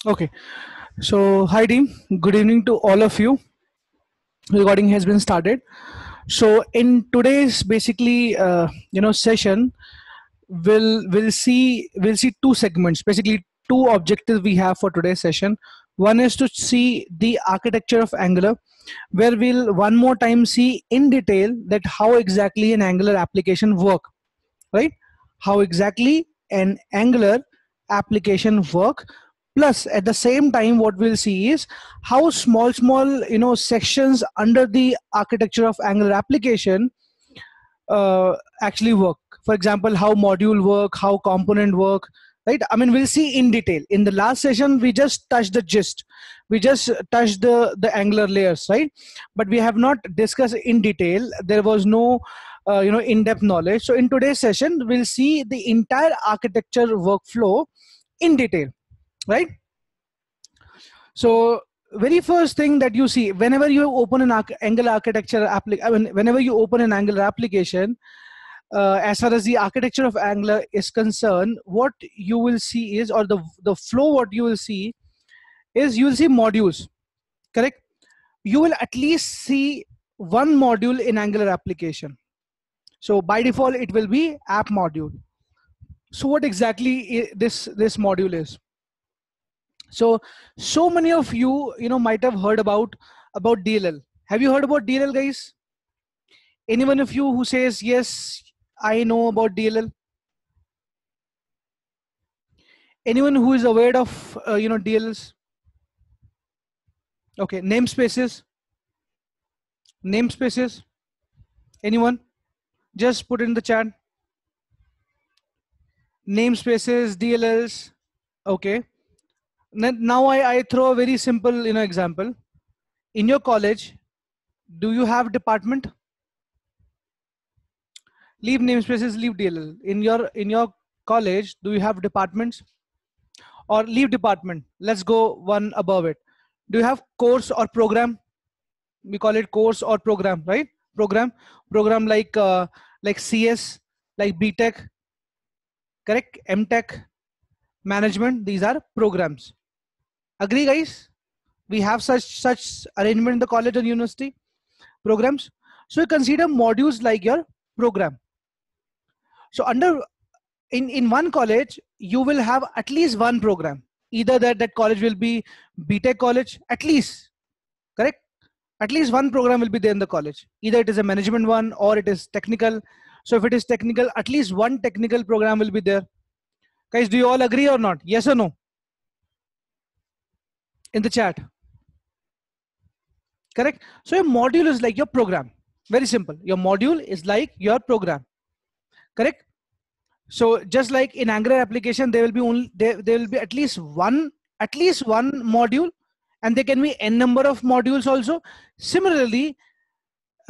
Okay, so hi team, good evening to all of you. Recording has been started. So in today's basically session, we'll see two segments. Basically, two objectives we have for today's session. One is to see the architecture of Angular, where we'll one more time see in detail that how exactly an Angular application work, right? How exactly an Angular application work. Plus at the same time what we'll see is how small sections under the architecture of Angular application actually work. For example, how module work, how component work, right? I mean, we'll see in detail. In the last session we just touched the gist, we just touched the Angular layers, right? But we have not discussed in detail. There was no in-depth knowledge. So in today's session we'll see the entire architecture workflow in detail, right? So very first thing that you see whenever you open an Angular architecture whenever you open an Angular application, as far as the architecture of Angular is concerned, what you will see is, or the flow, what you will see is, you will see modules, correct? You will at least see one module in Angular application. So by default it will be app module. So what exactly this module is? So many of you might have heard about DLL. Have you heard about DLL, guys? Anyone of you who says yes, I know about DLL? Anyone who is aware of DLLs? Okay, namespaces. Anyone? Just put in the chat. Namespaces, DLLs. Okay. Now I throw a very simple example. In your college, do you have department? Leave namespaces, leave DLL. In your college, do you have departments? Or leave department. Let's go one above it. Do you have course or program? We call it course or program, right? Program like CS, like BTech, correct? MTech, management. These are programs. Agree, guys? We have such arrangement in the college and university programs. So you consider modules like your program. So in one college you will have at least one program. Either that college will be BTech college, at least, correct? At least one program will be there in the college. Either it is a management one or it is technical. So if it is technical, at least one technical program will be there. Guys, do you all agree or not? Yes or no? In the chat. Correct. So your module is like your program. Very simple. Your module is like your program. Correct. So just like in Angular application, there will be there will be at least one module, and there can be n number of modules also. Similarly,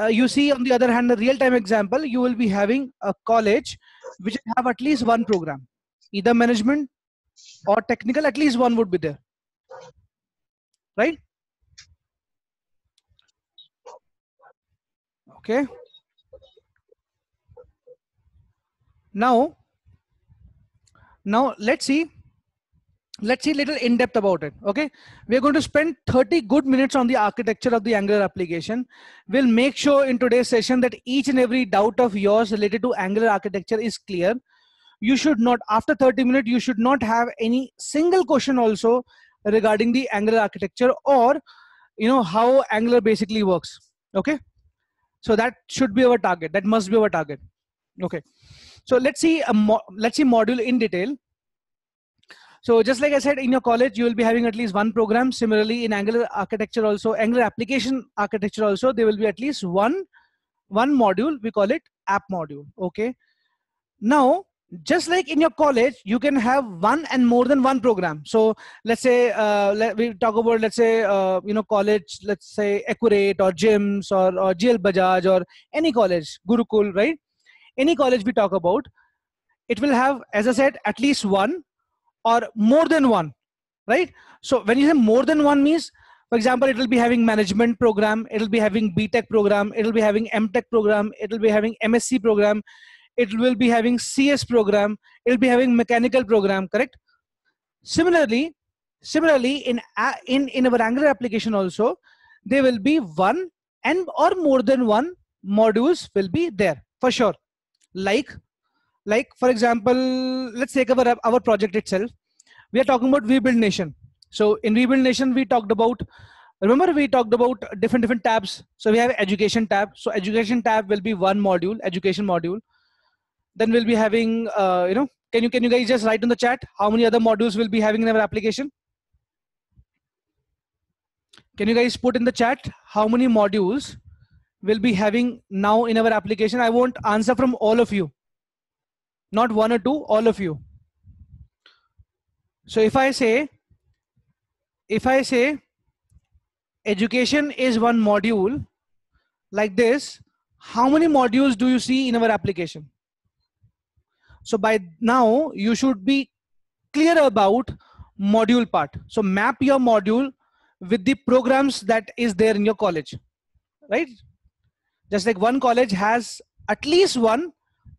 you see on the other hand, the real-time example, you will be having a college which will have at least one program, either management or technical. At least one would be there, right? Okay. Now let's see a little in depth about it. Okay, we're going to spend 30 good minutes on the architecture of the Angular application. We'll make sure in today's session that each and every doubt of yours related to Angular architecture is clear. You should not, after 30 minutes, you should not have any single question also regarding the Angular architecture, or how Angular basically works. Okay, so that should be our target, that must be our target. Okay, so let's see module in detail. So just like I said, in your college, you will be having at least one program. Similarly, in Angular architecture also, Angular application architecture also, there will be at least one module. We call it app module. Okay. Now, just like in your college, you can have one and more than one program. So let's say we talk about, let's say college, let's say Accurate or GIMS or GL Bajaj or any college, Gurukul, right? Any college we talk about, it will have, as I said, at least one or more than one, right? So when you say more than one means, for example, it will be having management program, it will be having BTech program, it will be having MTech program, it will be having MSc program, it will be having CS program, it will be having mechanical program, correct? Similarly, Similarly, in our Angular application also, there will be one and or more than one modules will be there for sure. Like for example, let's take our project itself. We are talking about We Build Nation. So in We Build Nation, we talked about, remember we talked about different tabs. So we have education tab. So education tab will be one module, education module. Then we'll be having, can you guys just write in the chat how many other modules we'll be having in our application? Can you guys put in the chat how many modules we'll be having now in our application? I want answer from all of you, not one or two, all of you. So if I say education is one module like this, how many modules do you see in our application? So by now you should be clear about module part. So map your module with the programs that is there in your college, right? Just like one college has at least one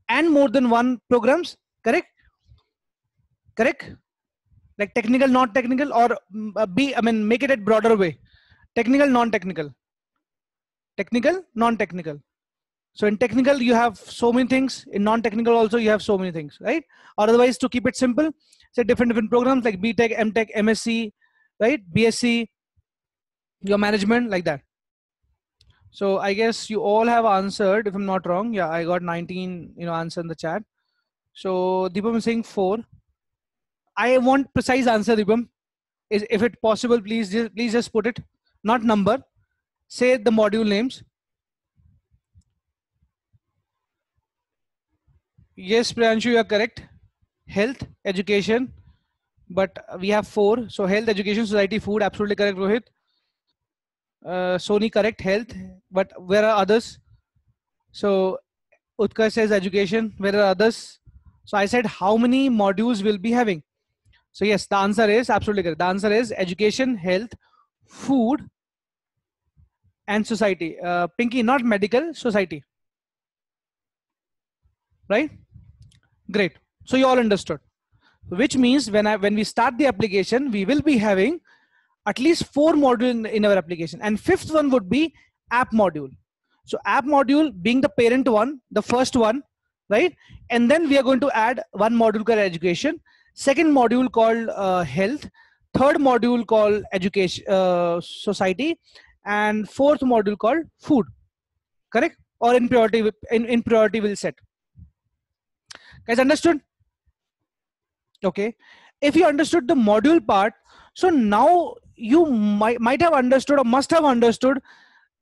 and more than one programs, correct? Like technical, not technical, or make it a broader way. Technical, non-technical. Technical, non-technical. So in technical, you have so many things. In non-technical also, you have so many things, right? Or otherwise, to keep it simple, say different programs like BTech, MTech, MSc, right? BSc, your management, like that. So I guess you all have answered, if I'm not wrong. Yeah, I got 19, answer in the chat. So Deepam is saying 4. I want precise answer, Deepam. If it possible, please just put it, not number. Say the module names. Yes, Priyanshu, you are correct. Health, education, but we have 4. So health, education, society, food, absolutely correct, Rohit. Sony, correct, health, but where are others? So Utkarsh says education, where are others? So I said how many modules will be having? So yes, the answer is absolutely correct. The answer is education, health, food, and society. Pinky, not medical, society. Right? Great. So you all understood. Which means when we start the application, we will be having at least 4 modules in our application, and 5th one would be app module. So app module being the parent one, the first one, right? And then we are going to add one module called education, second module called health, third module called education, society, and 4th module called food. Correct? Or in priority we'll set. Guys, understood? Okay. If you understood the module part, so now you might have understood or must have understood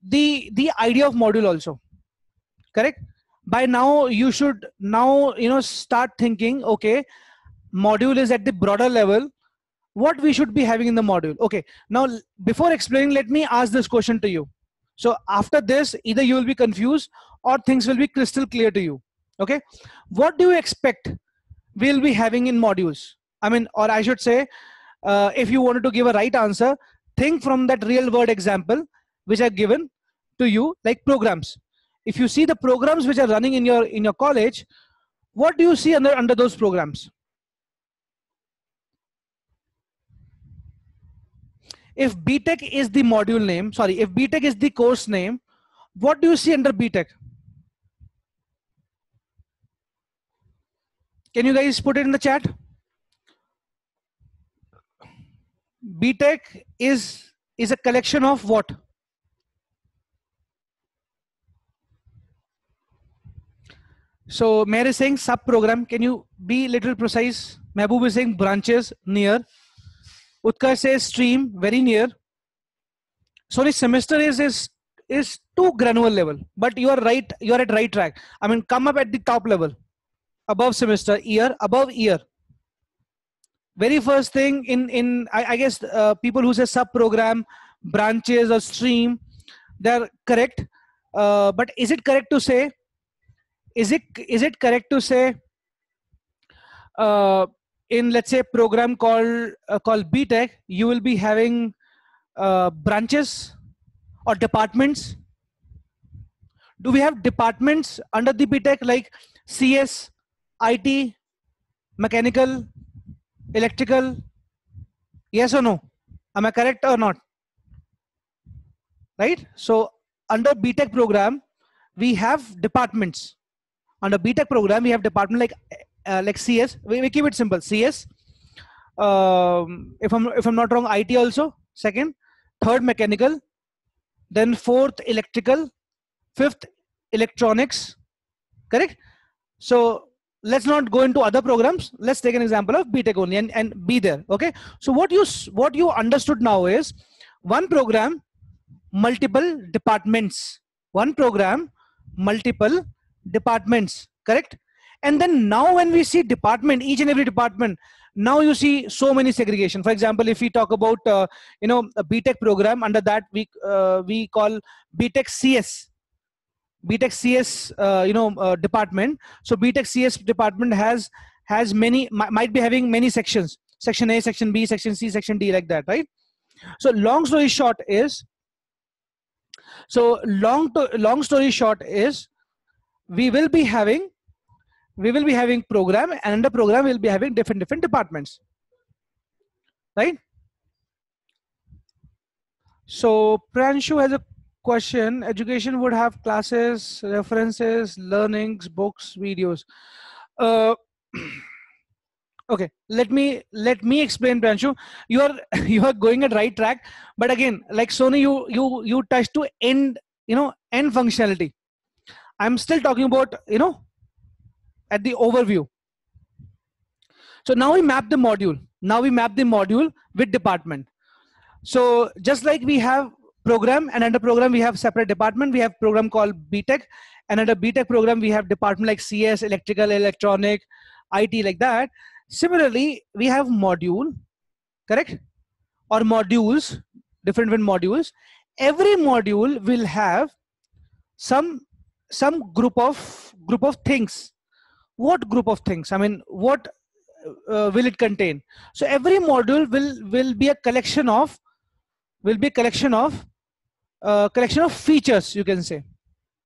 the idea of module also. Correct? By now you should now start thinking, okay, module is at the broader level, what we should be having in the module. Okay, now before explaining, let me ask this question to you. So after this, either you will be confused or things will be crystal clear to you. Okay, what do you expect we'll be having in modules? I mean, or I should say, if you wanted to give a right answer, think from that real world example which I've given to you, like programs. If you see the programs which are running in your college, what do you see under those programs? If BTech is the module name, sorry, if BTech is the course name, what do you see under BTech? Can you guys put it in the chat? BTech is a collection of what? So Meher is saying sub program. Can you be little precise? Mehboob is saying branches, near. Utkarsh says stream, very near. Sorry, semester is too granular level, but you are right. You are at right track. I mean, come up at the top level, above semester, year, above year. Very first thing I guess people who say sub program, branches or stream, they're correct. But is it correct to say? Is it correct to say in, let's say, program called BTech, you will be having branches or departments? Do we have departments under the BTech like CS, IT, mechanical, electrical? Yes or no? Am I correct or not? Right? So under BTech program, we have departments. Under BTech program, we have department like CS. We keep it simple. CS. If I'm not wrong, IT also. Second, third mechanical, then fourth electrical, fifth electronics. Correct. So let's not go into other programs. Let's take an example of BTech only and be there. Okay. So what you understood now is one program, multiple departments. One program, multiple departments. Correct. And then now when we see department, each and every department, now you see so many segregation. For example, if we talk about a BTech program, under that we call BTech CS. BTech CS department. So BTech CS department has many, might be having many sections: section A, section B, section C, section D, like that, right? So long story short is, long story short is, we will be having program, and under program we'll be having different departments, right? So Pranshu has a question. Education would have classes, references, learnings, books, videos. uh, okay, let me explain, Pranshu. You are you are going at right track, but again, like Sony, you touched to end functionality. I'm still talking about at the overview. So now we map the module. Now we map the module with department. So just like we have program, and under program we have separate department. We have program called BTech, and under BTech program we have department like CS, electrical, electronic, IT, like that. Similarly, we have module, correct? Or modules, different modules. Every module will have some group of things. What group of things? I mean, what will it contain? So every module will be a collection of collection of features, you can say.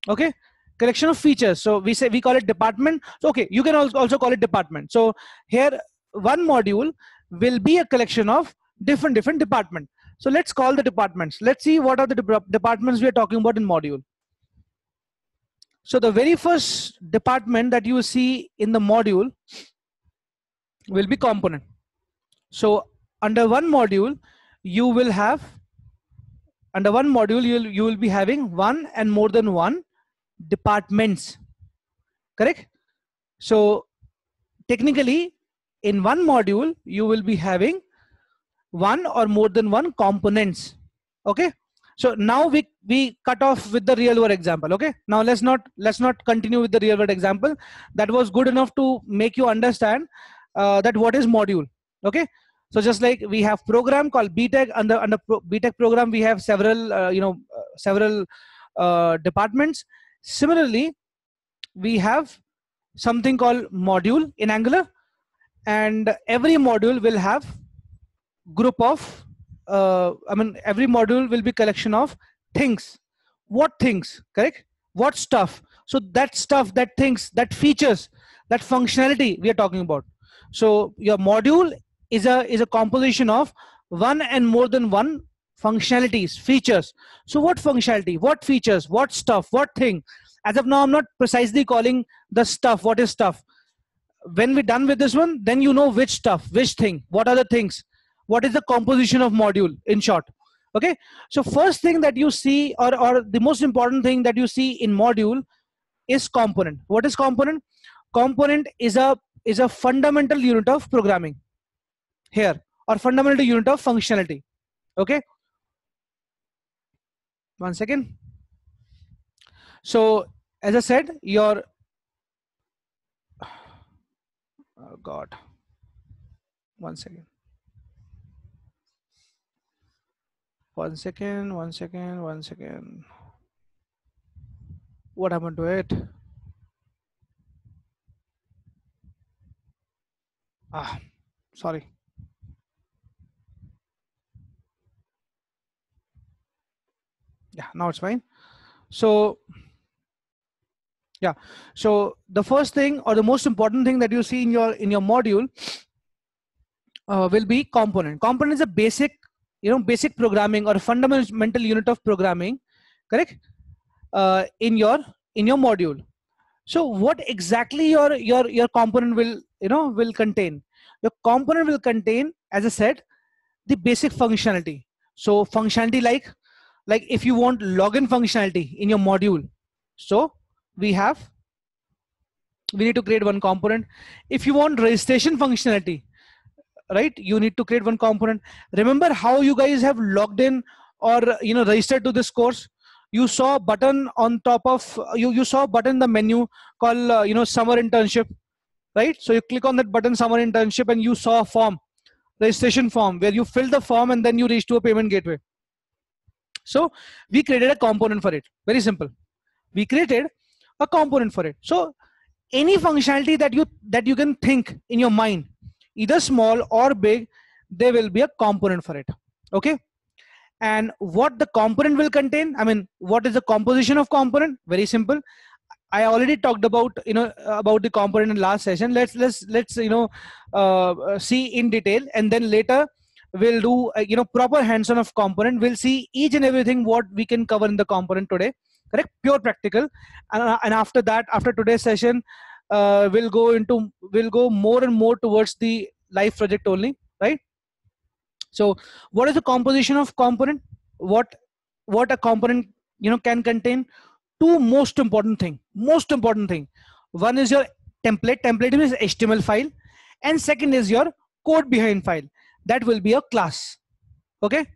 Okay, collection of features. So we call it department. So okay, you can also call it department. So here one module will be a collection of different department. So let's call the departments. Let's see what are the departments we are talking about in module. So the very first department that you see in the module will be component. So under one module you will have you will be having one and more than one departments, correct? So technically in one module you will be having one or more than one components. Okay, so now we cut off with the real world example. Okay, now let's not continue with the real world example. That was good enough to make you understand that what is module. Okay, so just like we have program called BTech, under BTech program we have several departments. Similarly, we have something called module in Angular, and every module will have group of every module will be collection of things. What things? Correct. What stuff? So that stuff, that things, that features, that functionality we are talking about. So your module is a composition of one and more than one functionalities, features. So what functionality, what features, what stuff, what thing? As of now I'm not precisely calling the stuff. What is stuff? When we're done with this one, then you know which stuff, which thing, what are the things, what is the composition of module, in short. Okay, so first thing that you see, or the most important thing that you see in module is component. What is component? Component is a fundamental unit of programming here, or fundamental unit of functionality. Okay, one second. So as I said, your oh god, one second. One second. What happened to it? Sorry. Yeah, now it's fine. So yeah, so the first thing, or the most important thing that you see in your module, will be component. Component is a basic, basic programming or fundamental unit of programming, correct? In your module. So what exactly your component will will contain? Your component will contain, as I said, the basic functionality. So functionality like if you want login functionality in your module, so we need to create one component. If you want registration functionality, right, you need to create one component. Remember how you guys have logged in or registered to this course? You saw a button on top of you saw a button in the menu called summer internship, right? So you click on that button, summer internship, and you saw a form, registration form, where you fill the form and then you reach to a payment gateway. So we created a component for it. Very simple. We created a component for it. So any functionality that you can think in your mind, either small or big, there will be a component for it. Okay. And what the component will contain, I mean, what is the composition of component? Very simple. I already talked about about the component in last session. Let's see in detail, and then later we'll do proper hands-on of component. We'll see each and everything what we can cover in the component today, correct? Pure practical. And after that, after today's session, we'll go more and more towards the live project only, right? So what is the composition of component? What a component can contain? Two most important thing. One is your template. Template is HTML file, and second is your code behind file. That will be a class. Okay.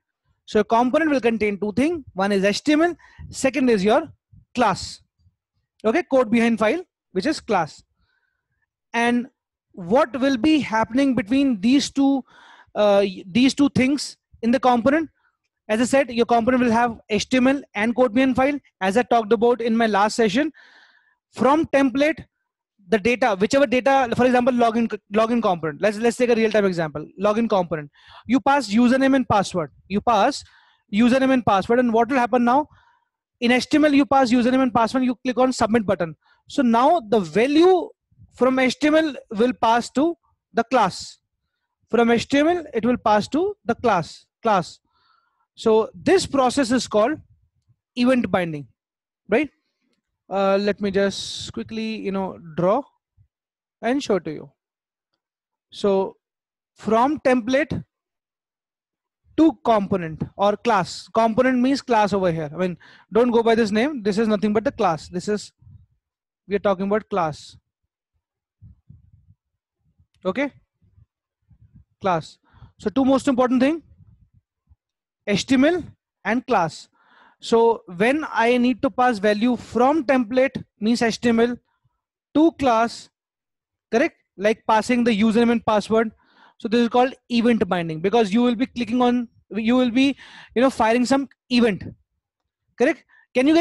So a component will contain two things. One is HTML. Second is your class. Okay. Code behind file, which is class. And what will be happening between these two things in the component? As I said, your component will have HTML and code behind file, as I talked about in my last session. From template, the data, whichever data, for example, login component. Let's take a real-time example. Login component. You pass username and password. And what will happen now? In HTML, you pass username and password. You click on submit button. So now the value from HTML will pass to the class. From HTML, it will pass to the class. So this process is called event binding, right? Let me just quickly, draw and show to you. So from template to component or class. Component means class over here. I mean, don't go by this name. This is nothing but the class. We are talking about class. Okay. Class. So two most important thing, HTML and class. So when I need to pass value from template means HTML to class, correct? Like passing the username and password. So this is called event binding, because you will be clicking on, you will be, firing some event, correct? Can you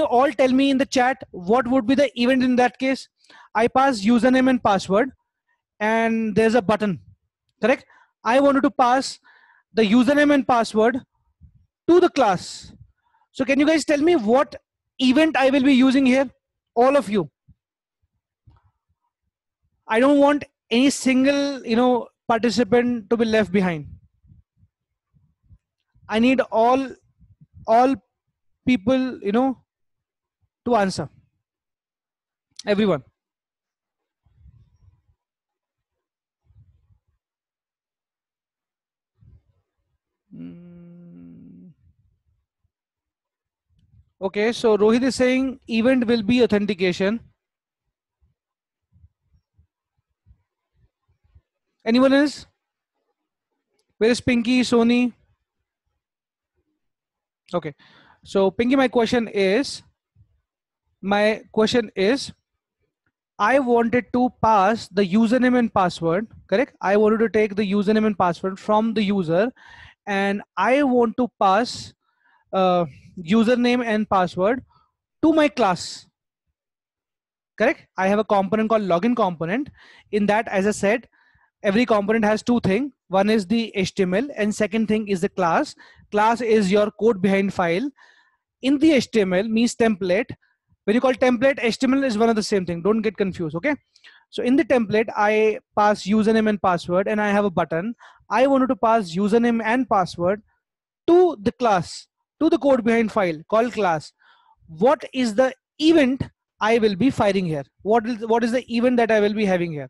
all tell me in the chat what would be the event in that case? I pass username and password and there's a button, correct? I wanted to pass the username and password to the class. So can you guys tell me what event I will be using here? All of you. I don't want any single, participant to be left behind. I need all people, to answer. Everyone. Okay, so Rohit is saying event will be authentication. Anyone else? Where is Pinky, Sony? Okay, so Pinky, my question is, I wanted to pass the username and password, correct? I wanted to take the username and password from the user, and I want to pass username and password to my class, correct? I have a component called login component. In that, as I said, every component has two things. One is the HTML and second thing is the class. Class is your code behind file. In the HTML means template. When you call template, HTML is one of the same thing. Don't get confused, okay? So in the template, I pass username and password, and I have a button. I wanted to pass username and password to the class, to the code behind file called class. What is the event I will be firing here? What is the event that I will be having here?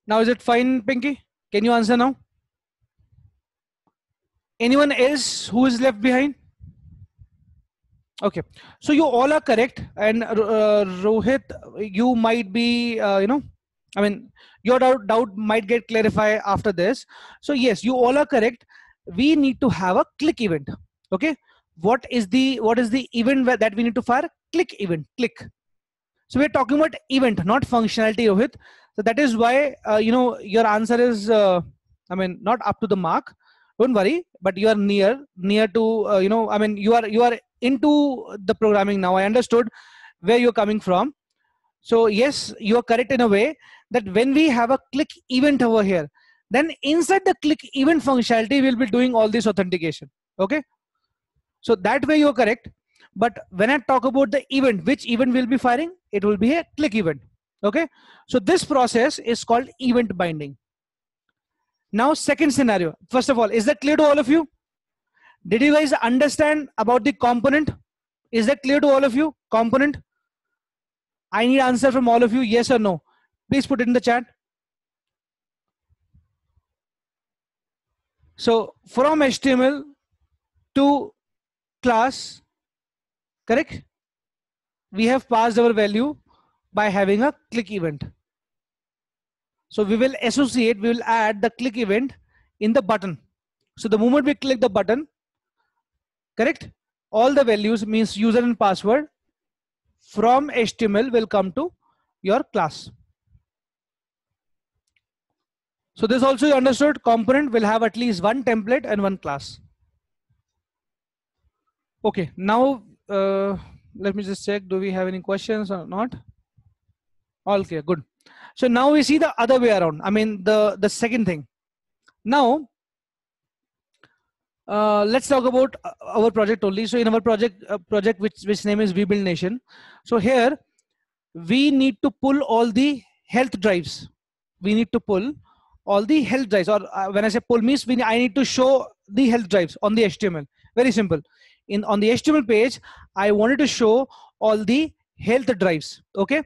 Now is it fine, Pinky? Can you answer now? Anyone else who is left behind? Okay, so you all are correct, and Rohit, you might be, I mean, your doubt might get clarified after this. So yes, you all are correct. We need to have a click event. Okay, what is the event that we need to fire? Click event. Click. So we're talking about event, not functionality, Rohit. So that is why your answer is, not up to the mark. Don't worry, but you are near to, you are into the programming now. I understood where you're coming from. So yes, you are correct in a way that when we have a click event over here, then inside the click event functionality, we'll be doing all this authentication. Okay, so that way you're correct. But when I talk about the event, which event will be firing, it will be a click event. Okay, so this process is called event binding. Now second scenario, first of all, is that clear to all of you? Did you guys understand about the component? Is that clear to all of you? Component, I need answer from all of you, yes or no. Please put it in the chat. So from HTML to class, correct, we have passed our value by having a click event. So we will add the click event in the button. So the moment we click the button, correct, all the values, means user and password from HTML, will come to your class. So this also you understood, component will have at least one template and one class. Okay, now let me just check, do we have any questions or not? All clear, good. So now we see the other way around, the second thing. Now let's talk about our project only. So in our project which name is VBuild Nation. So here we need to pull all the health drives. We need to pull all the health drives, or when I say pull means I need to show the health drives on the HTML. Very simple. On the HTML page, I wanted to show all the health drives. Okay.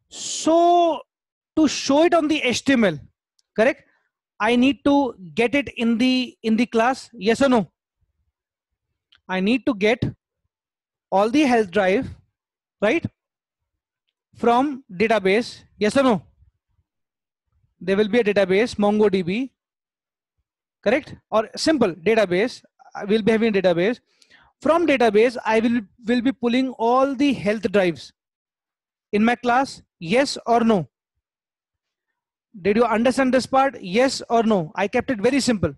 So to show it on the HTML, correct, I need to get it in the class, yes or no? I need to get all the health drive, right, from database, yes or no? There will be a database, MongoDB, correct, or simple database. I will be having a database. From database, I will be pulling all the health drives in my class, yes or no? Did you understand this part? Yes or no? I kept it very simple.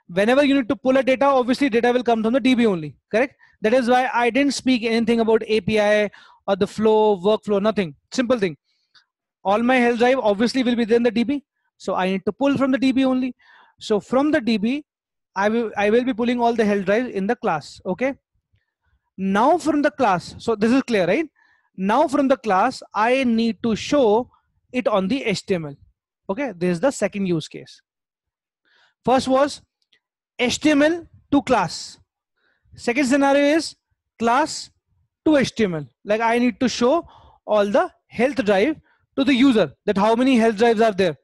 Whenever you need to pull a data, obviously data will come from the DB only, correct? That is why I didn't speak anything about API or the flow, workflow, nothing. Simple thing. All my health drive obviously will be there in the DB. So I need to pull from the DB only. So from the DB, I will be pulling all the health drives in the class. Okay. Now from the class, so this is clear, right? Now from the class, I need to show it on the HTML. Okay, this is the second use case. First was HTML to class. Second scenario is class to HTML. Like I need to show all the health drive to the user, that how many health drives are there,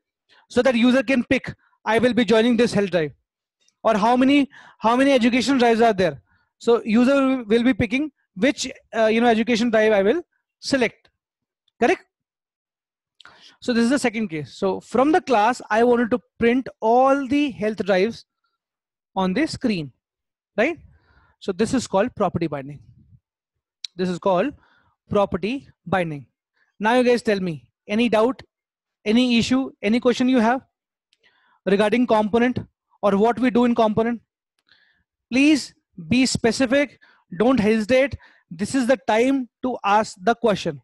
so that user can pick, I will be joining this health drive, or how many education drives are there. So user will be picking which education drive I will select, correct? So this is the second case. So from the class, I wanted to print all the health drives on the screen, right? So this is called property binding. This is called property binding. Now you guys tell me, any doubt, any issue, any question you have regarding component or what we do in component? Please be specific. Don't hesitate. This is the time to ask the question.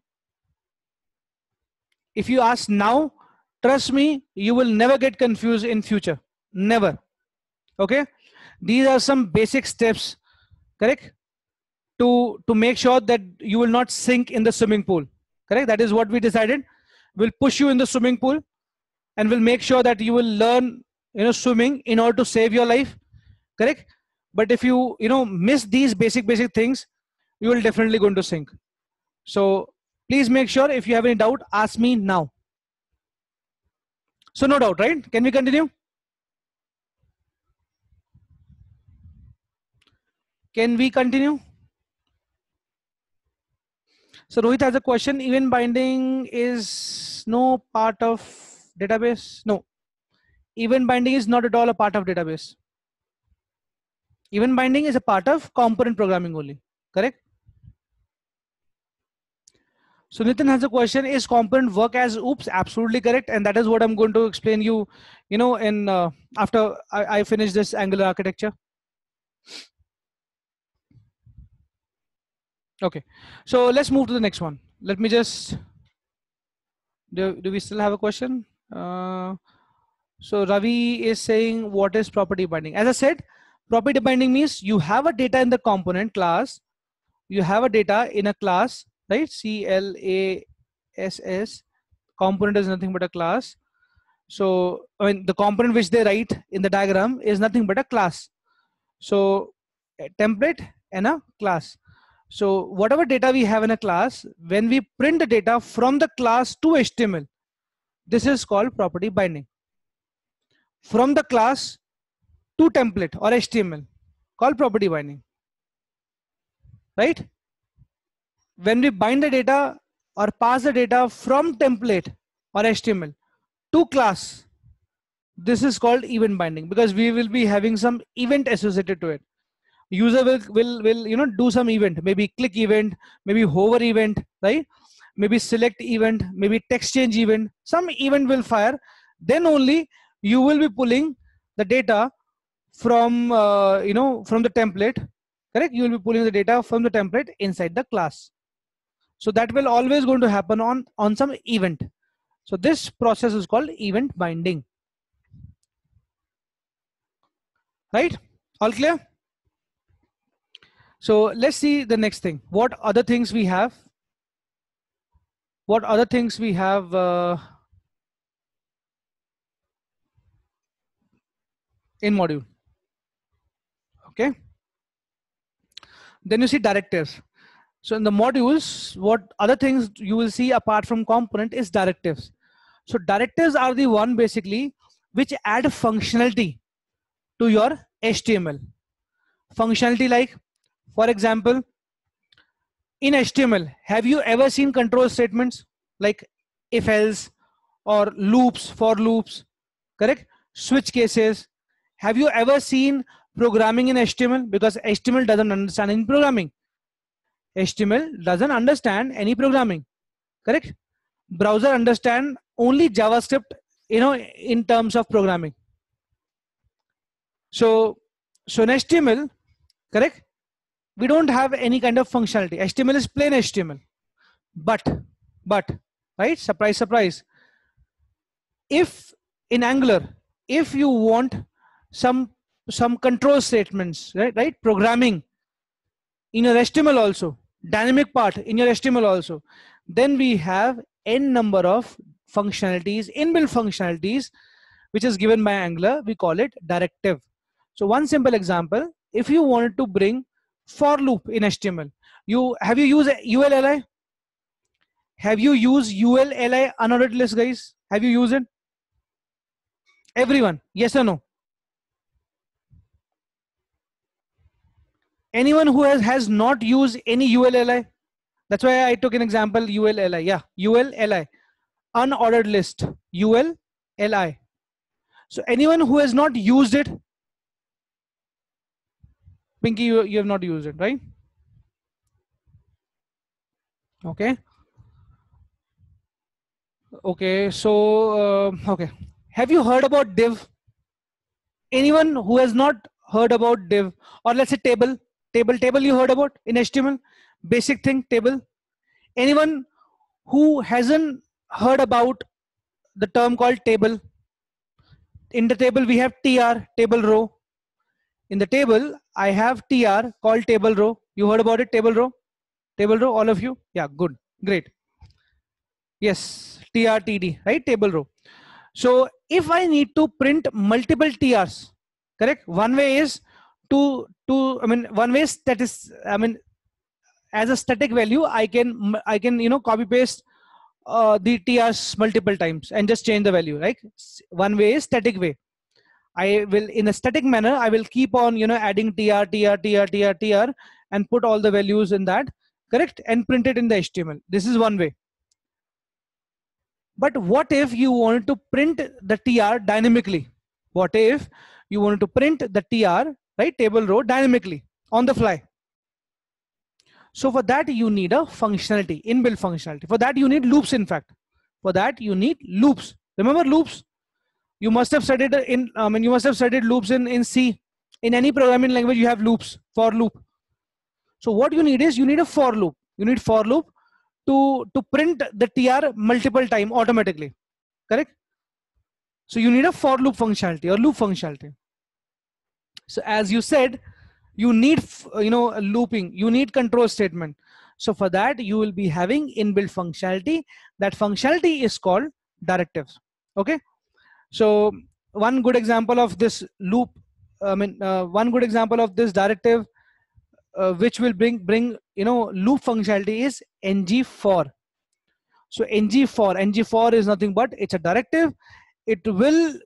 If you ask now, trust me, you will never get confused in future. Never. Okay. These are some basic steps, correct? To make sure that you will not sink in the swimming pool, correct? That is what we decided. We'll push you in the swimming pool and we'll make sure that you will learn, swimming in order to save your life, correct? But if you, miss these basic things, you will definitely going to sink. So please make sure, if you have any doubt, ask me now. So no doubt, right? Can we continue? Can we continue? So Rohit has a question. Event binding is no part of database. No, event binding is not at all a part of database. Event binding is a part of component programming only, correct? So Nitin has a question, is component work as OOPs? Absolutely correct. And that is what I'm going to explain you, in after I finish this Angular architecture. Okay, so let's move to the next one. Let me just, do we still have a question? So Ravi is saying, what is property binding? As I said, property binding means you have a data in the component class, you have a data in a class, right? CLASS, component is nothing but a class. So I mean, the component which they write in the diagram is nothing but a class. So a template and a class. So whatever data we have in a class, when we print the data from the class to HTML, this is called property binding. From the class to template or HTML, called property binding, right? When we bind the data or pass the data from template or HTML to class, this is called event binding, because we will be having some event associated to it. User will do some event, maybe click event, maybe hover event, right? Maybe select event, maybe text change event, some event will fire. Then only you will be pulling the data from from the template, correct? You will be pulling the data from the template inside the class. So that will always going to happen on some event. So this process is called event binding, right? All clear? So let's see the next thing. What other things we have? What other things we have? In module. Okay. Then you see directives. So in the modules, what other things you will see apart from component is directives. So directives are the one basically which add functionality to your HTML. Functionality like, for example, in HTML, have you ever seen control statements like if else or loops, for loops, correct? Switch cases. Have you ever seen programming in HTML? Because HTML doesn't understand any programming. HTML doesn't understand any programming, correct? Browser understand only JavaScript, in terms of programming. So in HTML, correct, we don't have any kind of functionality. HTML is plain HTML. But, right? Surprise, surprise. If in Angular, if you want some control statements, right? Programming in your HTML also, dynamic part in your HTML also, then we have n number of functionalities, inbuilt functionalities, which is given by Angular. We call it directive. So one simple example, if you wanted to bring for loop in HTML, have you used ULLI? Have you used ULLI unordered list, guys? Have you used it? Everyone, yes or no? Anyone who has not used any ULLI? That's why I took an example, ULLI. Yeah, ULLI, unordered list, ULLI. So anyone who has not used it, Pinky, you have not used it, right? Okay. Okay, so okay. Have you heard about div? Anyone who has not heard about div, or let's say table you heard about in HTML? Basic thing, table. Anyone who hasn't heard about the term called table? In the table we have tr, table row. In the table, I have TR called table row. You heard about it, table row? Table row, all of you? Yeah, good, great. Yes, TRTD, right? Table row. So if I need to print multiple TRs, correct? One way is one way is that is, as a static value, I can copy paste the TRs multiple times and just change the value, right? One way is static way. I will, in a static manner, I will keep on, adding TR and put all the values in that, correct? And print it in the HTML. This is one way. But what if you wanted to print the TR dynamically? What if you wanted to print the TR, right, table row dynamically on the fly? So for that, you need a functionality, inbuilt functionality. For that, you need loops, in fact. For that, you need loops. Remember loops? You must have studied you must have studied loops in C. In any programming language, you have loops, for loop. So what you need is, you need a for loop. You need for loop to print the TR multiple time automatically, correct? So you need a for loop functionality or loop functionality. So as you said, you need looping, you need control statement. So for that, you will be having inbuilt functionality. That functionality is called directives. Okay, so one good example of this loop, one good example of this directive which will bring loop functionality is ng for. So ng for is nothing but it's a directive. It will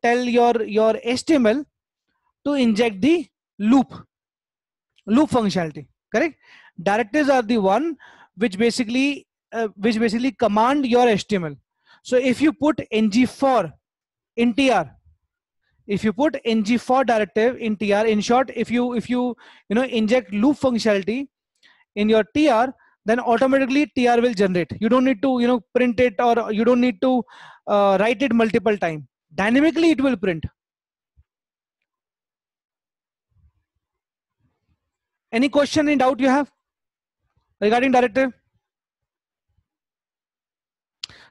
tell your HTML to inject the loop functionality, correct? Directives are the one which basically command your HTML. So if you put ng for in TR, if you put ng for directive in TR, in short, if you inject loop functionality in your TR, then automatically TR will generate. You don't need to print it, or you don't need to write it multiple times. Dynamically it will print. Any question, in doubt you have regarding directive?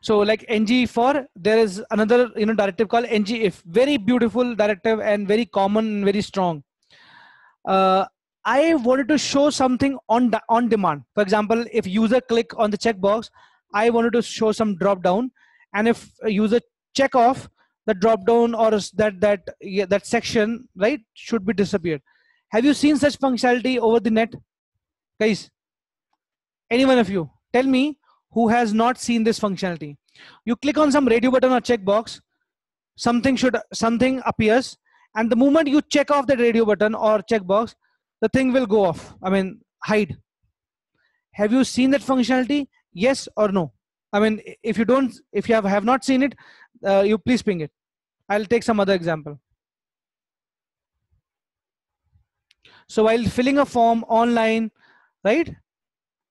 So like ng for, there is another directive called ng if. Very beautiful directive and very common and very strong. I wanted to show something on demand. For example, if user click on the checkbox, I wanted to show some drop down, and if a user check off the drop down, or that section, right, should be disappeared. Have you seen such functionality over the net, guys? Any one of you, tell me who has not seen this functionality. You click on some radio button or checkbox, something appears, and the moment you check off the radio button or checkbox, the thing will go off. Hide. Have you seen that functionality? Yes or no? If you have not seen it, you please ping it. I'll take some other example. So while filling a form online, right,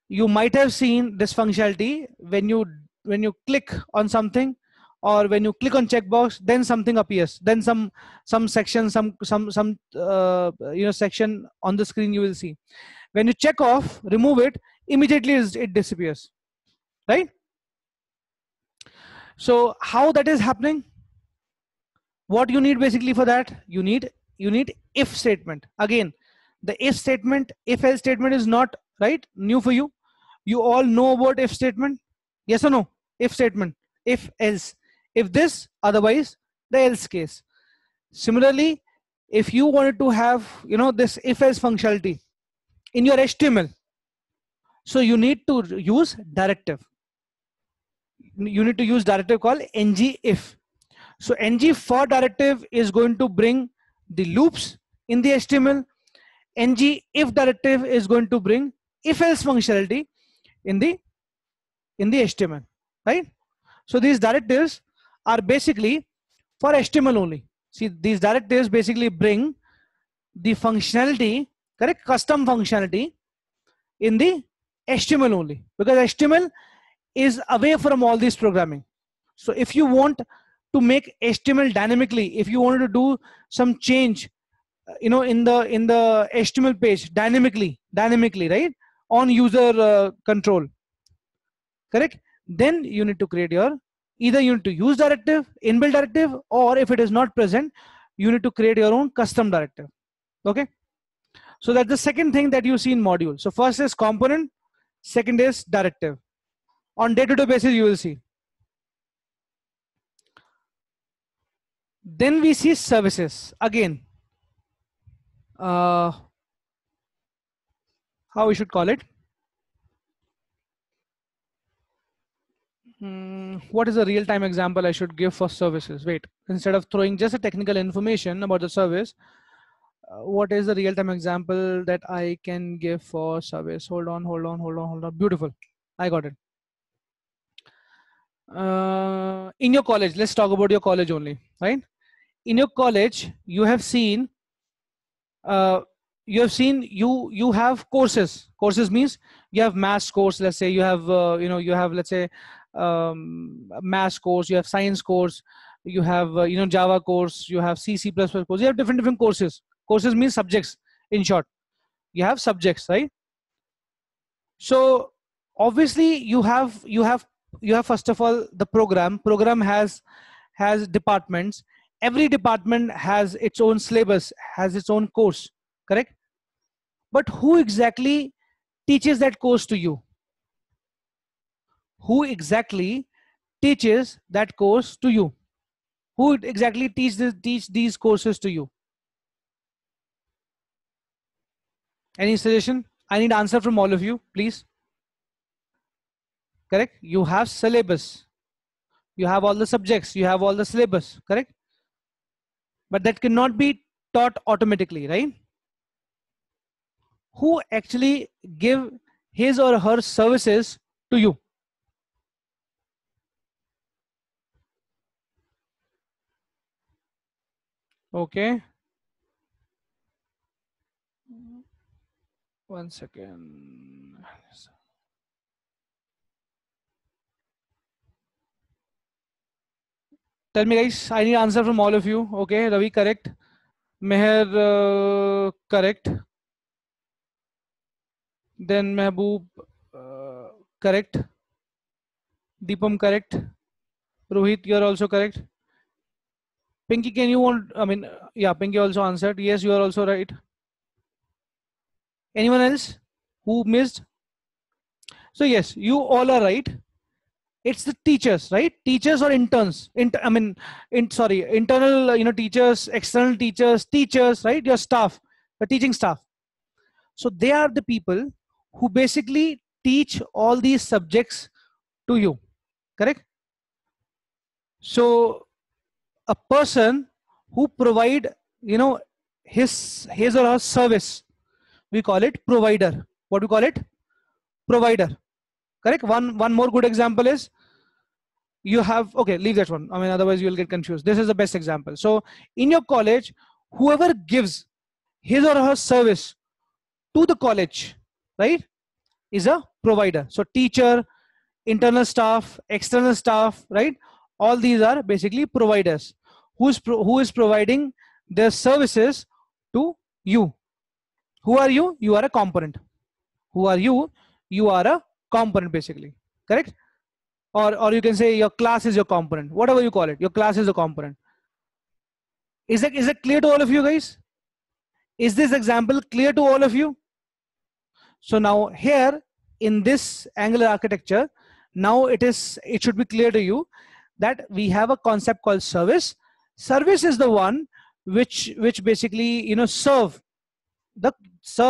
you might have seen this functionality. When you click on something, or when you click on checkbox, then something appears. Then some section, some section on the screen you will see. When you check off, remove it, immediately it disappears, right? So how that is happening? What you need basically for that? You need if statement. Again, the if statement, if else statement is not right new for you. You all know about if statement, yes or no? If statement, if else, if this, otherwise, the else case. Similarly, if you wanted to have this if else functionality in your HTML, so you need to use directive. You need to use directive called ng if. So ng for directive is going to bring the loops in the HTML. ng if directive is going to bring if else functionality in the HTML, right? So these directives are basically for HTML only. See, these directives basically bring the functionality, correct, custom functionality in the HTML only, because HTML is away from all this programming. So if you want to make HTML dynamically, if you wanted to do some change in the HTML page dynamically, right, on user control, correct, then you need to create either you need to use directive, inbuilt directive, or if it is not present, you need to create your own custom directive. Okay. So that's the second thing that you see in module. So first is component, second is directive. On day-to-day basis, you will see. Then we see services. Again, how we should call it? What is a real-time example I should give for services? Wait, instead of throwing just a technical information about the service, what is the real-time example that I can give for service? Hold on. Beautiful. I got it. In your college, let's talk about your college only, right? In your college, you have seen you have courses. Courses means you have maths course. Let's say you have you have, let's say, maths course. You have science course. You have Java course. You have C++ course. You have different courses. Courses means subjects. In short, you have subjects, right? So obviously you have first of all the program has departments. Every department has its own syllabus, has its own course, correct? But who exactly teaches that course to you? Who exactly teaches that course to you? Who exactly teach these courses to you? Any suggestion? I need answer from all of you, please. Correct? You have syllabus. You have all the subjects. You have all the syllabus, correct? But that cannot be taught automatically, right? Who actually give his or her services to you? Okay. One second. Tell me, guys. I need answer from all of you. Okay. Ravi, correct. Meher, correct. Then Mehboob, correct. Deepam, correct. Rohit, you're also correct. Pinky, can you want? I mean, yeah, Pinky also answered. Yes, you are also right. Anyone else who missed? So yes, you all are right. It's the teachers, right? Teachers or interns. Internal, teachers, external teachers, right? Your staff, the teaching staff. So they are the people who basically teach all these subjects to you, correct? So a person who provide, his or her service, we call it provider. What do we call it? Provider. Correct. One more good example is, you have, okay, leave that one. I mean, otherwise you will get confused. This is the best example. So in your college, whoever gives his or her service to the college, right, is a provider. So teacher, internal staff, external staff, right? All these are basically providers. Who is providing their services to you? Who are you? You are a component. Who are you? You are a component, basically. Correct? Or you can say your class is your component. Whatever you call it, your class is a component. Is that clear to all of you guys? Is this example clear to all of you? So now here in this Angular architecture, now it should be clear to you that we have a concept called service. Service is the one which basically serve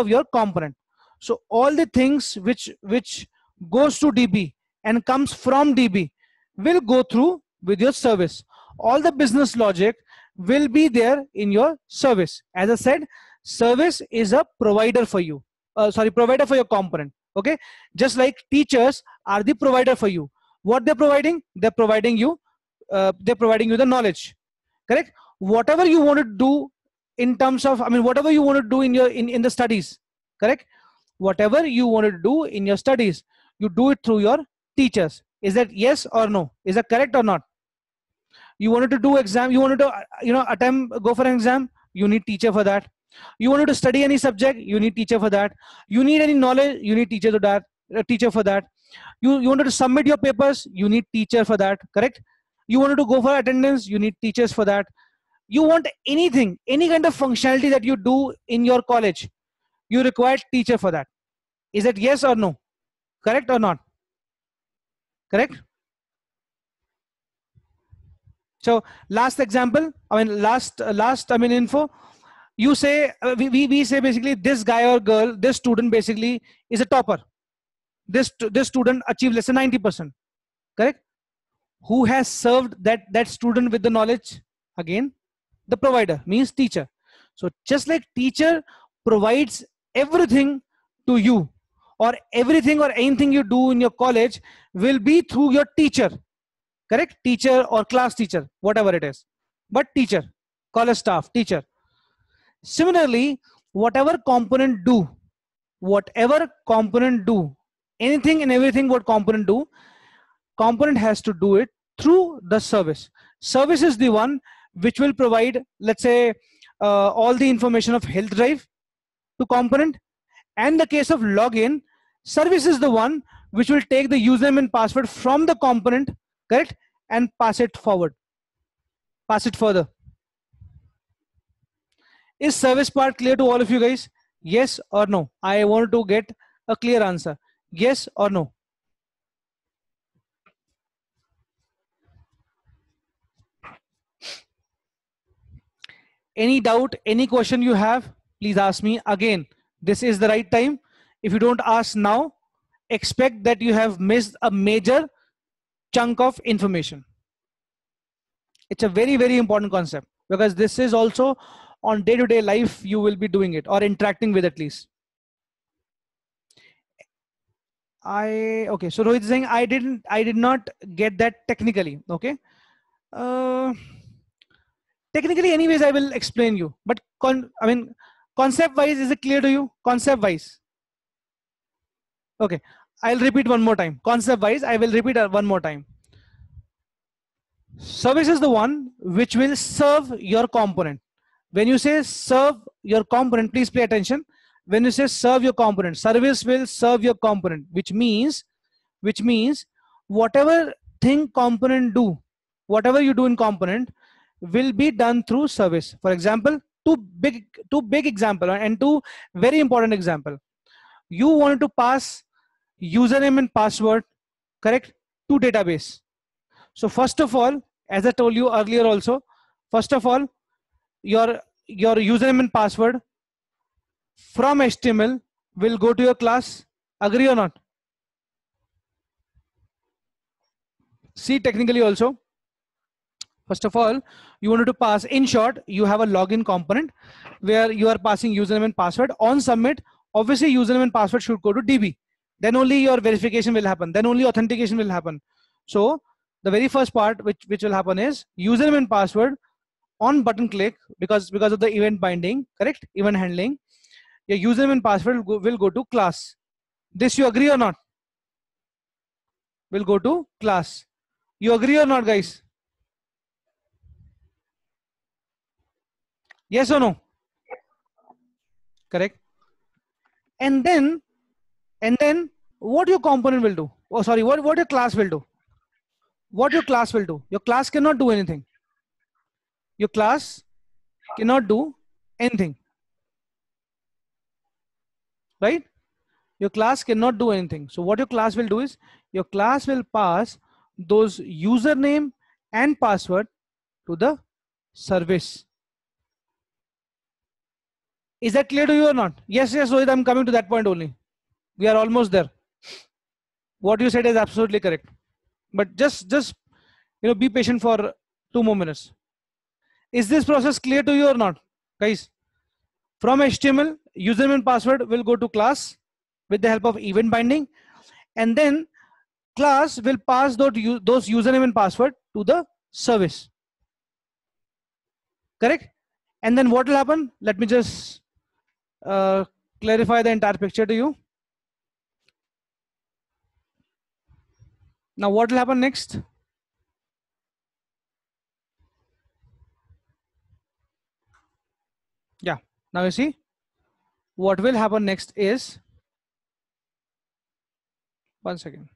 your component. So all the things which goes to DB and comes from DB will go through with your service. All the business logic will be there in your service. As I said, service is a provider for you. Provider for your component. Okay, just like teachers are the provider for you. What they're providing? They're providing you the knowledge. Correct? Whatever you want to do in terms of, whatever you want to do in your in the studies, correct? Whatever you want to do in your studies, you do it through your teachers. Is that yes or no? Is that correct or not? You wanted to do exam, you wanted to go for an exam, you need teacher for that. You wanted to study any subject, you need teacher for that. You need any knowledge, you need teacher for that. You wanted to submit your papers, you need teacher for that, correct? You wanted to go for attendance, you need teachers for that. You want anything, any kind of functionality that you do in your college, you require teacher for that. Is it yes or no? Correct or not? Correct. So last example, I mean last I mean info. You say we say basically this guy or girl, this student basically is a topper. This student achieved less than 90%. Correct. Who has served that student with the knowledge? Again, the provider, means teacher. So just like teacher provides everything to you, or everything or anything you do in your college will be through your teacher. Correct. Teacher or class teacher, whatever it is, but teacher, college staff, teacher. Similarly, whatever component do, whatever component do, anything and everything what component do, component has to do it through the service. Service is the one which will provide, let's say, all the information of health drive to component. And the case of login, service is the one which will take the username and password from the component, correct, and pass it forward, pass it further. Is service part clear to all of you guys? Yes or no? I want to get a clear answer. Yes or no? Any doubt, any question you have, please ask me. Again, this is the right time. If you don't ask now, expect that you have missed a major chunk of information. It's a very, very important concept, because this is also on day-to-day life you will be doing it or interacting with at least. Okay, so Rohit is saying I did not get that technically. Okay. Technically, anyways, I will explain you. But I mean, concept wise, is it clear to you? Concept wise. Okay, I'll repeat one more time. Concept wise, I will repeat one more time. Service is the one which will serve your component. When you say serve your component, please pay attention. When you say serve your component, service will serve your component, which means whatever thing component do, whatever you do in component will be done through service. For example, two big example and two very important example. You want to pass username and password, correct, to database. So first of all, as I told you earlier also, first of all, your username and password from HTML will go to your class. Agree or not? See, technically also, first of all, you wanted to pass, in short, you have a login component where you are passing username and password. On submit, obviously username and password should go to DB. Then only your verification will happen. Then only authentication will happen. So the very first part which will happen is username and password on button click, because of the event binding, correct, event handling, your username and password will go to class. This you agree or not? Will go to class. You agree or not, guys? Yes or no? Correct. And then what your component will do? Oh, sorry, what your class will do? What your class will do? Your class cannot do anything. Your class cannot do anything, right? Your class cannot do anything. So what your class will do is your class will pass those username and password to the service. Is that clear to you or not? Yes, Rohit, I'm coming to that point only. We are almost there. What you said is absolutely correct. But just be patient for 2 more minutes. Is this process clear to you or not, guys? From HTML, username and password will go to class with the help of event binding, and then class will pass those username and password to the service. Correct? And then what will happen? Let me just clarify the entire picture to you. Now what will happen next? Yeah, now you see what will happen next is, one second.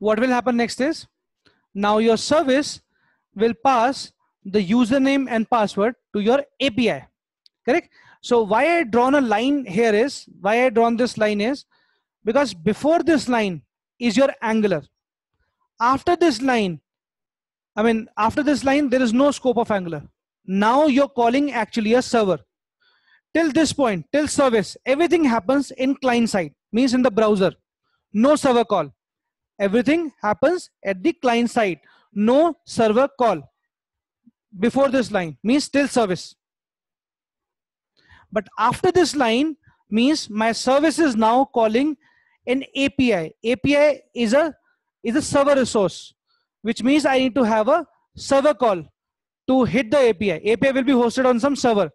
what will happen next is, now your service will pass the username and password to your API, correct? So why I drawn a line here is, why I drawn this line is, because before this line is your Angular. After this line, after this line, there is no scope of Angular. Now you're calling actually a server. Till this point, till service, everything happens in client side, means in the browser. No server call. Everything happens at the client side. No server call. Before this line means till service. But after this line means my service is now calling an API. API is a server resource, which means I need to have a server call to hit the API. API will be hosted on some server.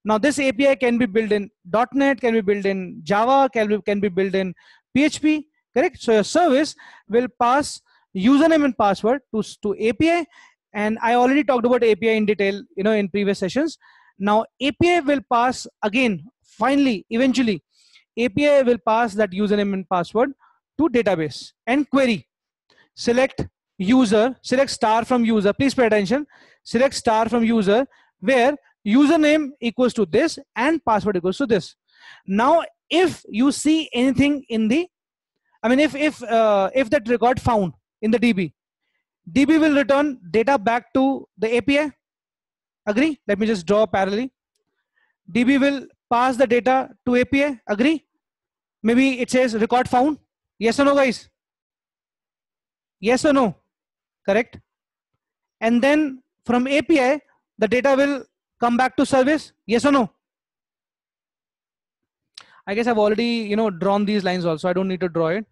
Now this API can be built in .NET, can be built in Java, can be built in PHP, correct? So your service will pass username and password to API, and I already talked about API in detail, in previous sessions. Now API will pass again, finally, eventually, API will pass that username and password to database and query. Select user, select star from user, please pay attention, select star from user, where username equals to this and password equals to this. Now if you see anything in the, if that record found in the DB will return data back to the API. Agree? Let me just draw parallelly. DB will pass the data to API. Agree? Maybe it says record found. Yes or no, guys? Yes or no? Correct? And then from API, the data will come back to service. Yes or no? I guess I've already, drawn these lines also. I don't need to draw it.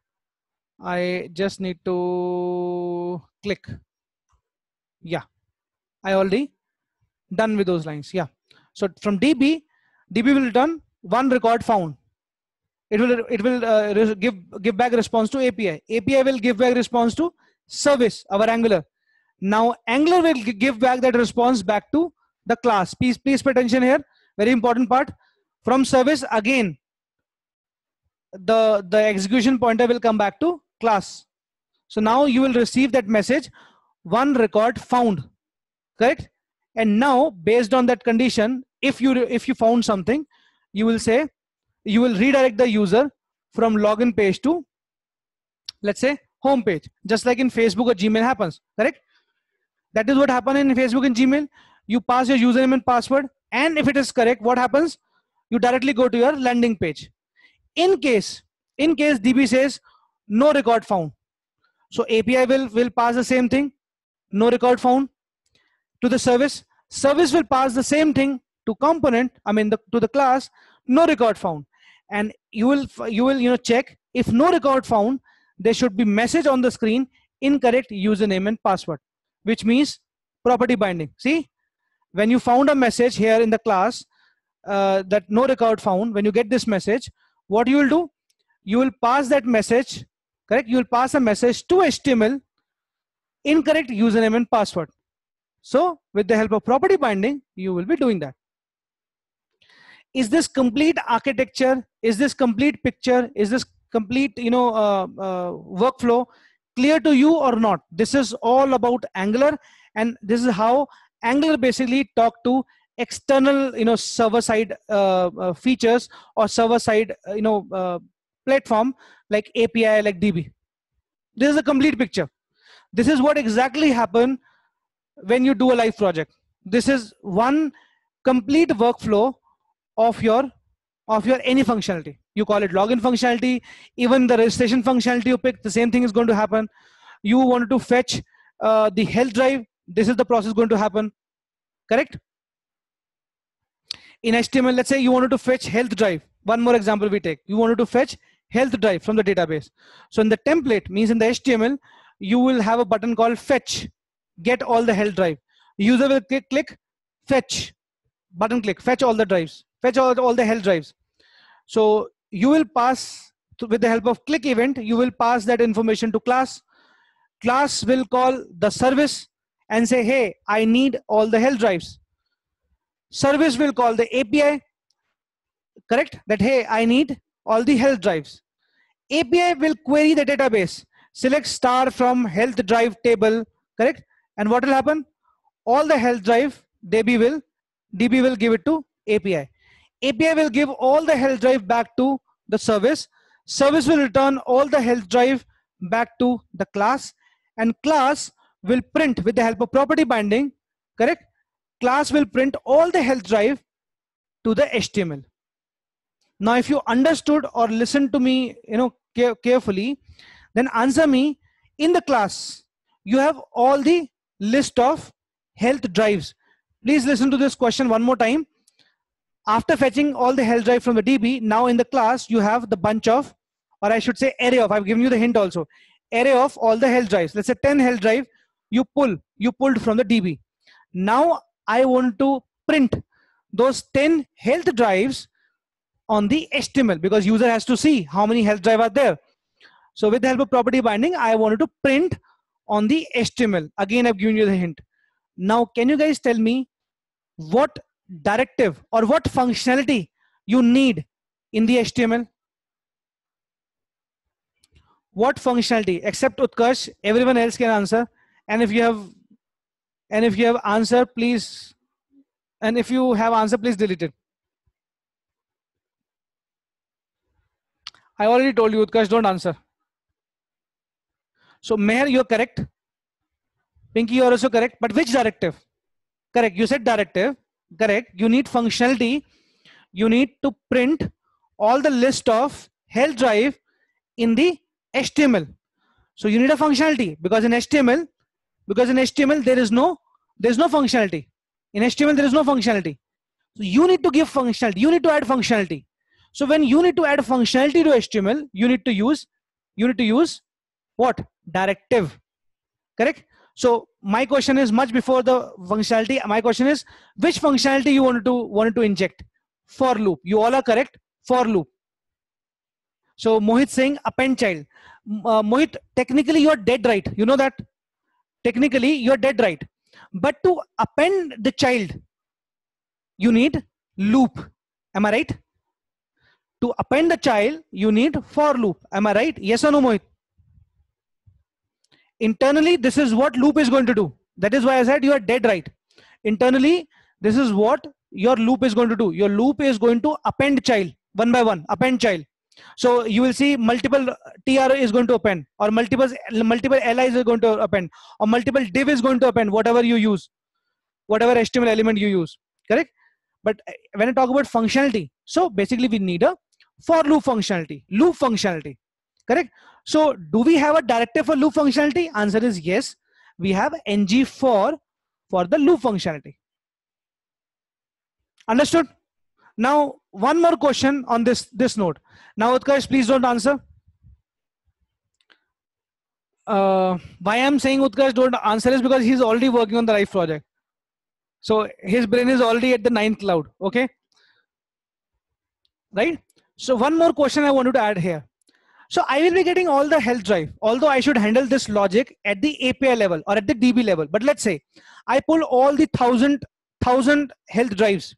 I just need to click. Yeah, I already done with those lines. Yeah. So from DB will return one record found. It will give back response to API. API will give back response to service, our Angular. Now Angular will give back that response back to the class. Please pay attention here. Very important part. From service again, the execution pointer will come back to class. So now you will receive that message, one record found, correct? And now based on that condition, if you found something, you will say, you will redirect the user from login page to, let's say, home page, just like in Facebook or Gmail happens, correct? That is what happened in Facebook and Gmail. You pass your username and password, and if it is correct, what happens? You directly go to your landing page. In case DB says no record found, so API will pass the same thing, no record found, to the service. Service will pass the same thing to component, to the class, no record found. And you will check, if no record found, there should be message on the screen, incorrect username and password, which means property binding. See, when you found a message here in the class that no record found, when you get this message, what you will do? You will pass that message, correct? You will pass a message to HTML, incorrect username and password. So with the help of property binding, you will be doing that. Is this complete architecture? Is this complete picture? Is this complete workflow clear to you or not? This is all about Angular, and this is how Angular basically talk to external server side features or server side platform like API, like DB. This is a complete picture. This is what exactly happen when you do a live project. This is one complete workflow of your any functionality. You call it login functionality, even the registration functionality you pick, the same thing is going to happen. You wanted to fetch the health drive, this is the process going to happen, correct? In HTML, let's say you wanted to fetch health drive. One more example we take. You wanted to fetch health drive from the database. So in the template, means in the HTML, you will have a button called fetch, get all the health drive. User will click fetch, button click, fetch all the drives, fetch all the health drives. So you will pass, with the help of click event, you will pass that information to class. Class will call the service and say, hey, I need all the health drives. Service will call the API, correct? That, hey, I need all the health drives. API will query the database. select star from health drive table, correct? And what will happen? All the health drive, DB will give it to API. API will give all the health drive back to the service. Service will return all the health drive back to the class, and class will print with the help of property binding, correct? Class will print all the health drive to the HTML. Now, if you understood or listened to me, carefully, then answer me. In the class, you have all the list of health drives. Please listen to this question one more time. After fetching all the health drive from the DB, now in the class, you have the bunch of, or I should say array of, I've given you the hint also, array of all the health drives. Let's say 10 health drive, you pulled from the DB. Now I want to print those 10 health drives on the HTML, because user has to see how many health drive are there. So with the help of property binding, I wanted to print on the HTML. Again, I've given you the hint. Now, can you guys tell me what directive or what functionality you need in the HTML? What functionality? Except Utkarsh, everyone else can answer. And if you have answer, please. And if you have answer, please delete it. I already told you, Utkarsh, don't answer. So Meher, you're correct. Pinky, you're also correct. But which directive? Correct. You said directive. Correct. You need functionality. You need to print all the list of health drive in the HTML. So you need a functionality, because in HTML there is no functionality. In HTML there is no functionality. So you need to give functionality. You need to add functionality. So when you need to add functionality to HTML, you need to use what? Directive. Correct? So my question is much before the functionality. My question is, which functionality you wanted to inject? For loop. You all are correct. For loop. So Mohit saying append child. Mohit, technically you are dead right. You know that? Technically you are dead right. But to append the child, you need loop. Am I right? To append the child, you need for loop. Am I right? Yes or no, Mohit? Internally, this is what loop is going to do. That is why I said you are dead right. Internally, this is what your loop is going to do. Your loop is going to append child one by one, append child. So you will see multiple TR is going to append, or multiple LIs is going to append, or multiple div is going to append, whatever you use, whatever HTML element you use. Correct? But when I talk about functionality, so basically we need a for loop functionality, loop functionality. Correct? So do we have a directive for loop functionality? Answer is yes. We have ng for the loop functionality. Understood? Now one more question on this note. Now Utkarsh, please don't answer. Why I'm saying Utkarsh don't answer is because he's already working on the live project. So his brain is already at the 9th cloud. Okay? Right? So one more question I wanted to add here. So I will be getting all the health drive, although I should handle this logic at the API level or at the DB level. But let's say I pull all the 1000 health drives.